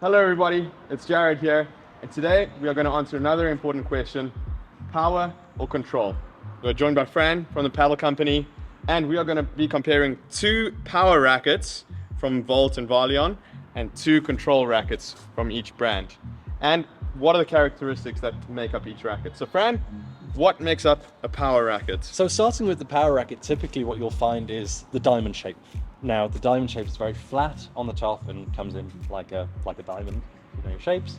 Hello everybody, it's Jared here, and today we are going to answer another important question: power or control? We're joined by Fran from the Padel company, and we are going to be comparing two power rackets from Volt and Valion and two control rackets from each brand. And what are the characteristics that make up each racket? So Fran, what makes up a power racket? So starting with the power racket, typically what you'll find is the diamond shape. Now the diamond shape is very flat on the top and comes in like a diamond, shapes.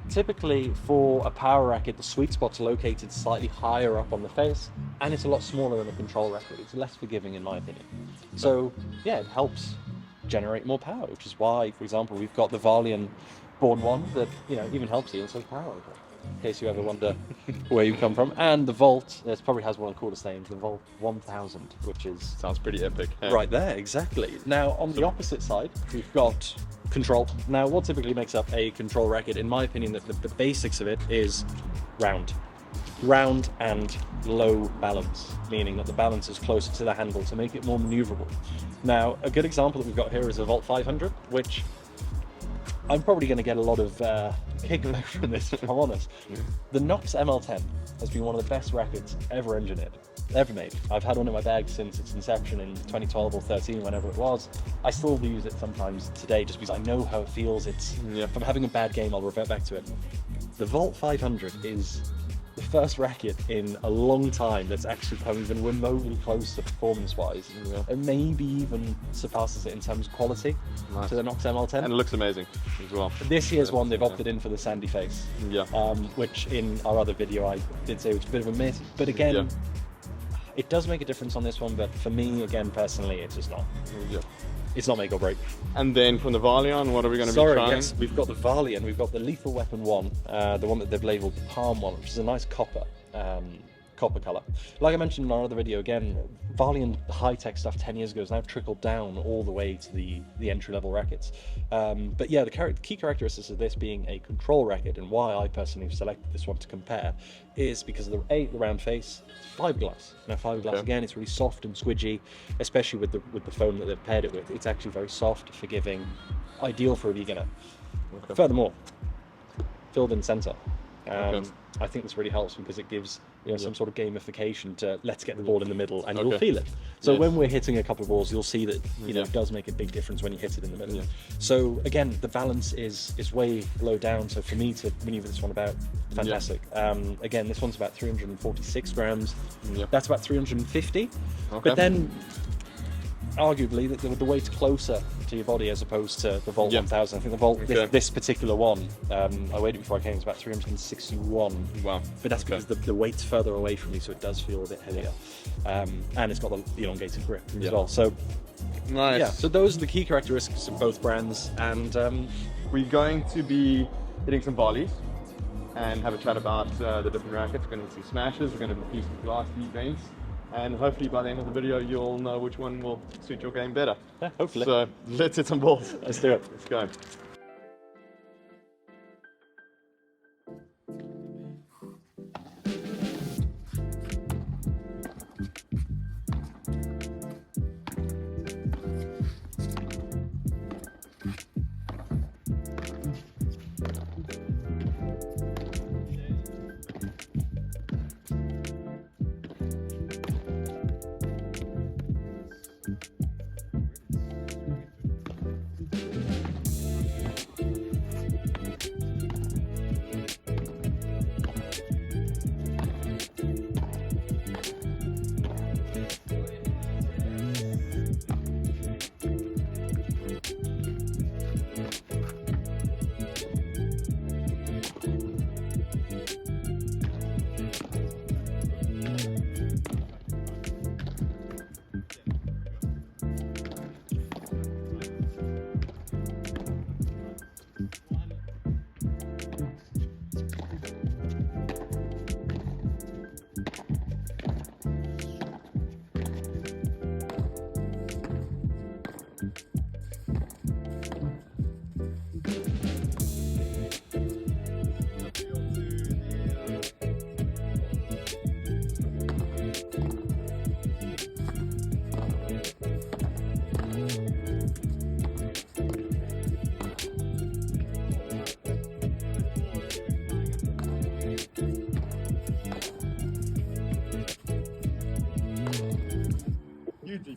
Typically for a power racket, the sweet spot's located slightly higher up on the face, and it's a lot smaller than a control racket. It's less forgiving in my opinion. So yeah, it helps generate more power, which is why, for example, we've got the Valion board one that even helps you and says power, in case you ever wonder where you come from. And the Volt, it probably has one of the coolest names, the Volt 1000, which is Sounds pretty epic. Hey? right there, exactly. Now on the opposite side, we've got control. Now what typically makes up a control racket, in my opinion, the basics of it is round and low balance, meaning that the balance is closer to the handle to make it more maneuverable. Now a good example that we've got here is a Volt 500, which I'm probably going to get a lot of kickback from this, if I'm honest. The Knox ML10 has been one of the best rackets ever engineered, ever made. I've had one in my bag since its inception in 2012 or 13, whenever it was. I still use it sometimes today just because I know how it feels. If I'm having a bad game, I'll revert back to it. The Volt 500 is the first racket in a long time that's actually come even remotely close to performance-wise, and maybe even surpasses it in terms of quality to the Knox ML10. And it looks amazing as well. This year's one, they've opted in for the sandy face, which in our other video I did say was a bit of a myth, but again, it does make a difference on this one, but for me, again, personally, it's just not. It's not make or break. And then from the Valion, what are we going to be trying? Yes, we've got the Valion, we've got the Lethal Weapon 1, the one that they've labelled the Palm 1, which is a nice copper colour. Like I mentioned in our other video, again, Valion high-tech stuff 10 years ago has now trickled down all the way to the entry-level rackets. But yeah, the key characteristics of this being a control racket, and why I personally have selected this one to compare, is because of the round face, it's fiberglass. Now fiberglass, again, it's really soft and squidgy, especially with the foam that they've paired it with. It's actually very soft, forgiving, ideal for a beginner. Furthermore, filled in centre. I think this really helps because it gives some sort of gamification to let's get the ball in the middle, and you'll feel it. So when we're hitting a couple of balls, you'll see that it does make a big difference when you hit it in the middle. So again, the balance is way low down. So for me to maneuver this one about, fantastic. Again, this one's about 346 grams. That's about 350. But then arguably the weight's closer to your body as opposed to the Volt 1000. I think the Volt, this particular one, I weighed it before I came, it's about 361. Wow. But that's because the weight's further away from me, so it does feel a bit heavier. And it's got the elongated grip as well. So nice. Yeah, so those are the key characteristics of both brands. And we're going to be hitting some volleys and have a chat about the different rackets. We're going to hit some smashes, we're going to do some glass events. And hopefully by the end of the video, you'll know which one will suit your game better. Yeah, hopefully. So let's hit some balls. Let's do it. Let's go.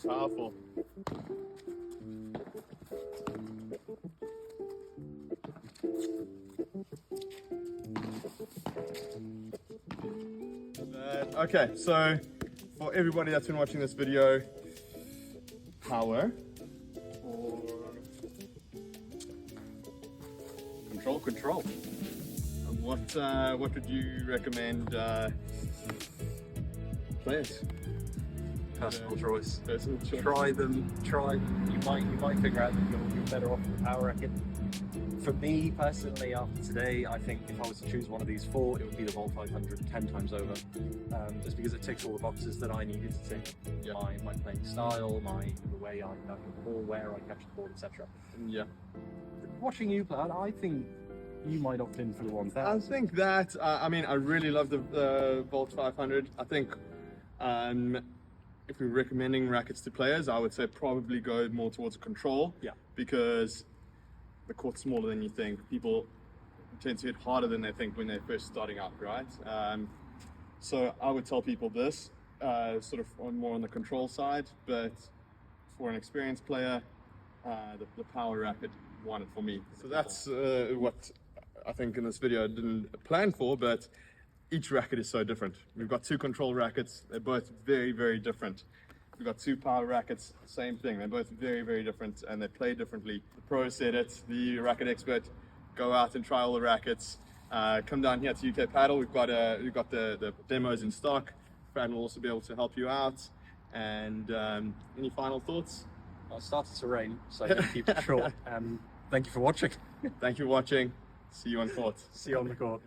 Powerful. Okay, so for everybody that's been watching this video, power or control? Control. What would you recommend players? Personal choice. Personal choice. Try them. You might figure out that you're better off with the power racket. For me personally, after today, I think if I was to choose one of these four, it would be the Volt 500 10 times over. Just because it ticks all the boxes that I needed to tick. Yeah. My playing style, the way I dug the ball, where I captured the ball, etc. Yeah. Watching you play, I think you might opt in for the 1000. I think that, I mean, I really love the Volt 500. I think if we're recommending rackets to players, I would say probably go more towards a control. Yeah. Because the court's smaller than you think. People tend to hit harder than they think when they're first starting out, right? So I would tell people this, sort of more on the control side, but for an experienced player, the power racket won it for me. So that's what I think in this video I didn't plan for, but each racket is so different. We've got two control rackets, they're both very, very different. We've got two power rackets, same thing. They're both very, very different and they play differently. The pro said it, the racket expert, go out and try all the rackets. Come down here to UK Padel. We've got the demos in stock. Fran will also be able to help you out. And any final thoughts? Well, it started to rain, so I'm going to keep it short. Thank you for watching. Thank you for watching. See you on court. See you on the court.